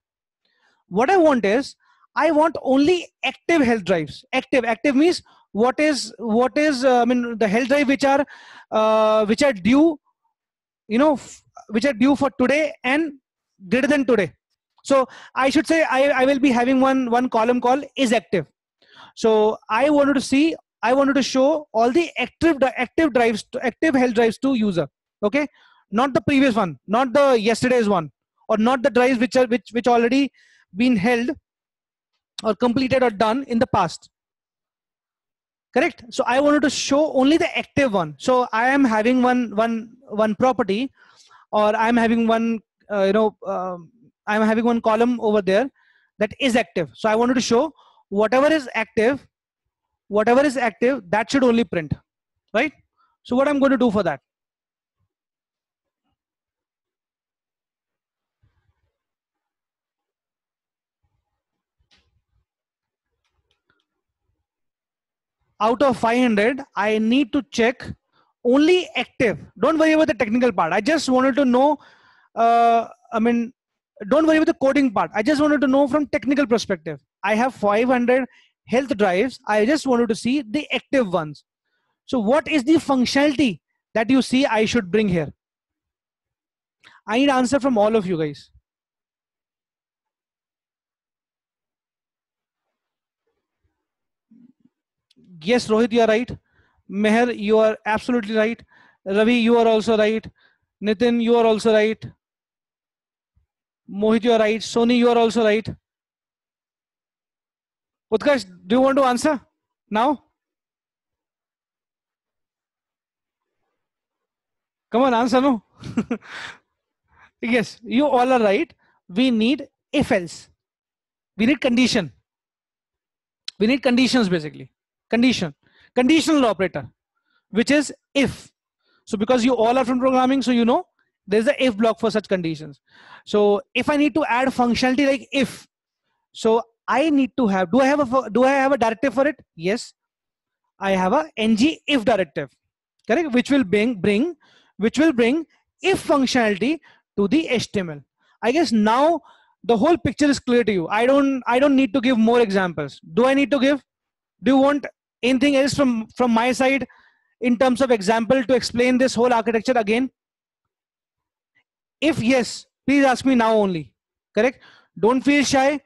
What I want is, I want only active health drives. Active means what is the health drive which are due, which are due for today and greater than today. So I should say I will be having one column called is active. So I wanted to show all the active health drives to user. Okay, not the previous one, not the yesterday's one, or not the drives which already been held or completed or done in the past. Correct? So I wanted to show only the active one. So I am having one property, or I'm having one I'm having one column over there that is active. So I wanted to show whatever is active, that should only print, right? So what I'm going to do for that? Out of 500, I need to check only active. Don't worry about the technical part. I just wanted to know, don't worry about the coding part. I just wanted to know from technical perspective. I have 500 health drives. I just wanted to see the active ones. So what is the functionality that you see I should bring here? I need answer from all of you guys. Yes, Rohit, you are right. Meher, you are absolutely right. Ravi, you are also right. Nitin, you are also right. Mohit, you are right. Sony, you are also right. Utkarsh, do you want to answer now? Come on, answer no. Yes, you all are right. We need if else. We need condition. We need conditions basically. Condition. Conditional operator, which is if. So because you all are from programming, so you know there's a if block for such conditions. So if I need to add functionality like if, so I need to have, do I have a directive for it? Yes, I have a ng if directive, correct, which will bring if functionality to the HTML. I guess now the whole picture is clear to you. I don't need to give more examples. Do I need to give? Do you want anything else from my side in terms of example to explain this whole architecture again? If yes, please ask me now only. Correct? Don't feel shy.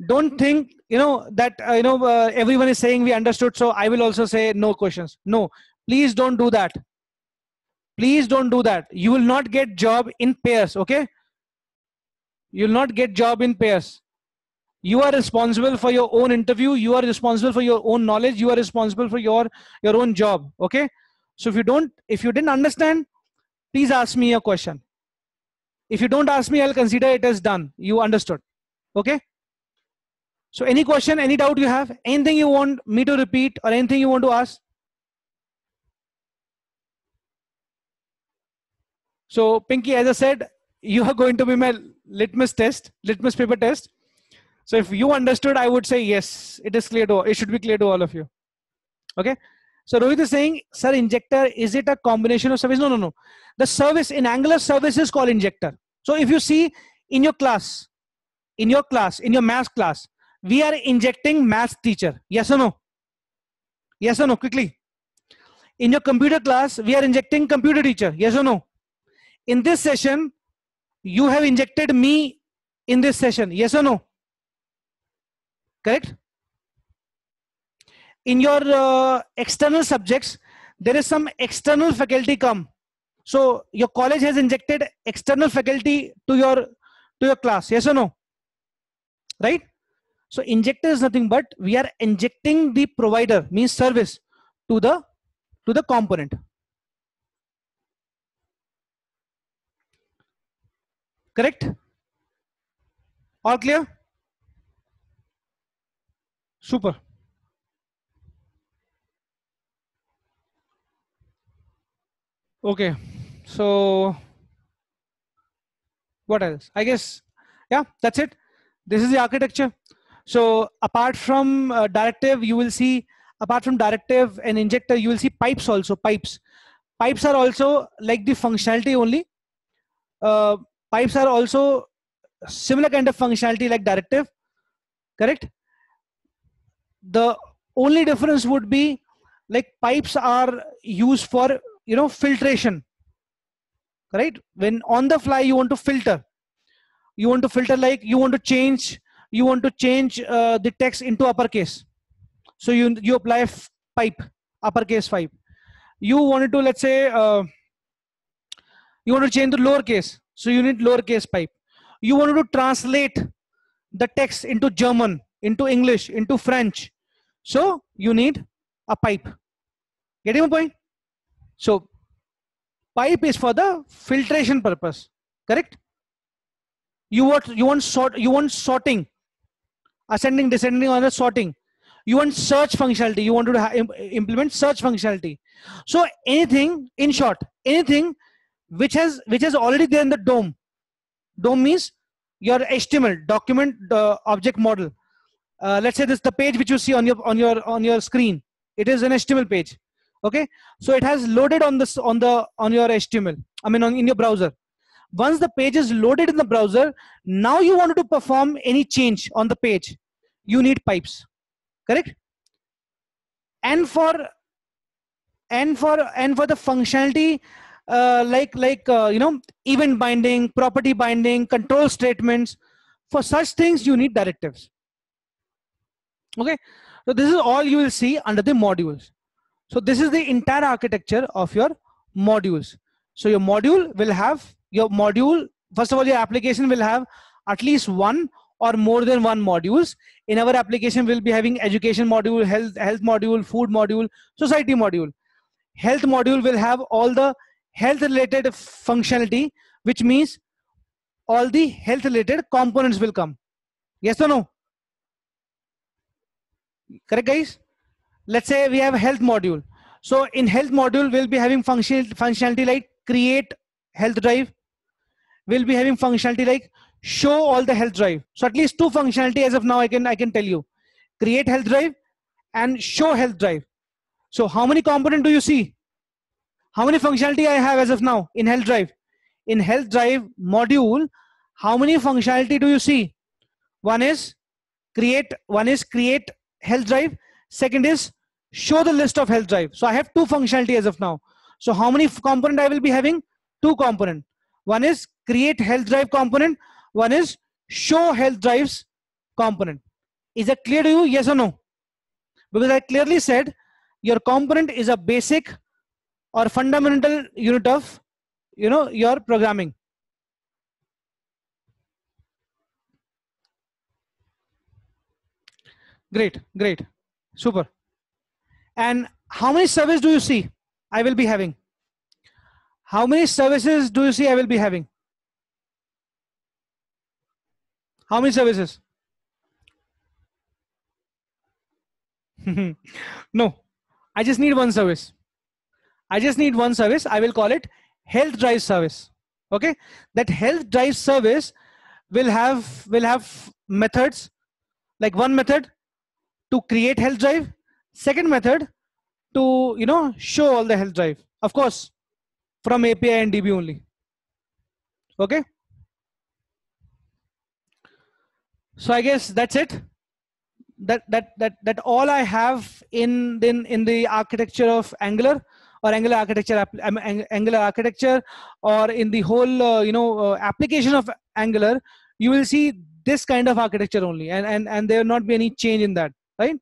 Don't think that everyone is saying we understood, so I will also say no questions. No, please don't do that. Please don't do that. You will not get job in pairs. Okay? You will not get job in pairs. You are responsible for your own interview. You are responsible for your own knowledge. You are responsible for your own job. Okay? So if you didn't understand, please ask me a question. If you don't ask me, I'll consider it as done. You understood. Okay? So any question, any doubt you have, anything you want me to repeat or anything you want to ask? So Pinky, as I said, you are going to be my litmus paper test. So if you understood, I would say yes, it is clear it should be clear to all of you. Okay? So Rohit is saying, sir, injector, is it a combination of service? No. The service in Angular service is called injector. So if you see in your class, in your math class, we are injecting math teacher. Yes or no? Yes or no? Quickly. In your computer class, we are injecting computer teacher. Yes or no? In this session, you have injected me in this session. Yes or no? Correct? In your external subjects, there is some external faculty come. So your college has injected external faculty to your class. Yes or no? Right? So injector is nothing but we are injecting the provider, means service, to the component. Correct? All clear? Super. Okay. So what else? I guess, yeah, that's it. This is the architecture. So apart from directive, you will see, apart from directive and injector, you will see pipes also. Pipes are also like the functionality only. Pipes are also similar kind of functionality like directive. Correct? The only difference would be like pipes are used for filtration. Right? When on the fly you want to filter, like you want to change the text into uppercase. So you apply pipe, uppercase pipe. You wanted to, let's say, you want to change the lowercase, so you need lowercase pipe. You wanted to translate the text into German, into English, into French, so you need a pipe. Getting my point? So pipe is for the filtration purpose. Correct? You want sorting, ascending, descending, or the sorting. You want search functionality. You want to implement search functionality. So anything, in short, anything which is already there in the DOM. DOM means your HTML document object model. Let's say this the page which you see on your screen. It is an HTML page. Okay, so it has loaded on your HTML. I mean, in your browser. Once the page is loaded in the browser, now you want to perform any change on the page. You need pipes. Correct? And for and for the functionality, event binding, property binding, control statements. For such things you need directives. Okay, so this is all you will see under the modules. So this is the entire architecture of your modules. So your module will have first of all, your application will have at least one or more than one modules. In our application, we'll be having education module, health module, food module, society module. Health module will have all the health related functionality, which means all the health related components will come. Yes or no? Correct, guys? Let's say we have a health module. So in health module, we'll be having functionality like create health drive. We'll be having functionality like show all the health drive. So at least two functionality as of now I can tell you. Create health drive and show health drive. So how many components do you see? How many functionality I have as of now in health drive? In health drive module, how many functionality do you see? One is create health drive. Second is show the list of health drive. So I have two functionality as of now. So how many component I will be having? Two component. One is create health drive component. One is show health drives component. Is that clear to you? Yes or no? Because I clearly said your component is a basic or fundamental unit of your programming. Great, super. And how many services do you see I will be having? How many services do you see I will be having? How many services? No, I just need one service. I just need one service. I will call it health drive service. Okay, that health drive service will have methods, like one method to create health drive, second method to show all the health drive, of course from API and DB only. Okay, so I guess that's it. That all I have in the architecture of Angular, or Angular architecture, Angular architecture, or in the whole application of Angular. You will see this kind of architecture only, and there will not be any change in that, right?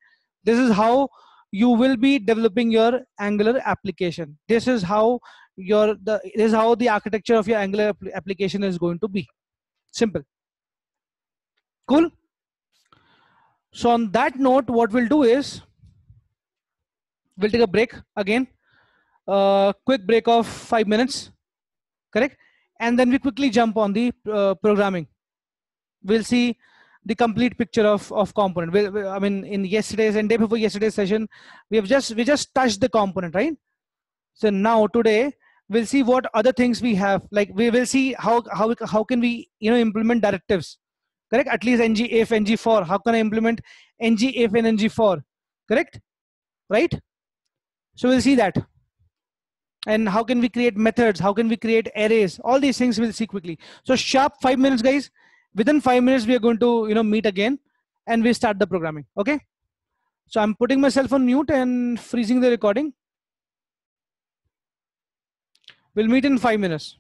This is how you will be developing your Angular application. This is how the architecture of your Angular application is going to be. Simple. Cool. So on that note, what we'll do is we'll take a break again, quick break of 5 minutes, correct? And then we quickly jump on the programming. We'll see the complete picture of component. I mean, in yesterday's and day before yesterday's session, we just touched the component, right? So now today we'll see what other things we have. Like we will see how can we implement directives. Correct? At least ng if, ng for. How can I implement ng if and ng for? Correct? Right? So we'll see that. And how can we create methods? How can we create arrays? All these things we'll see quickly. So sharp 5 minutes, guys. Within 5 minutes, we are going to meet again, and we start the programming. Okay? So I'm putting myself on mute and freezing the recording. We'll meet in 5 minutes.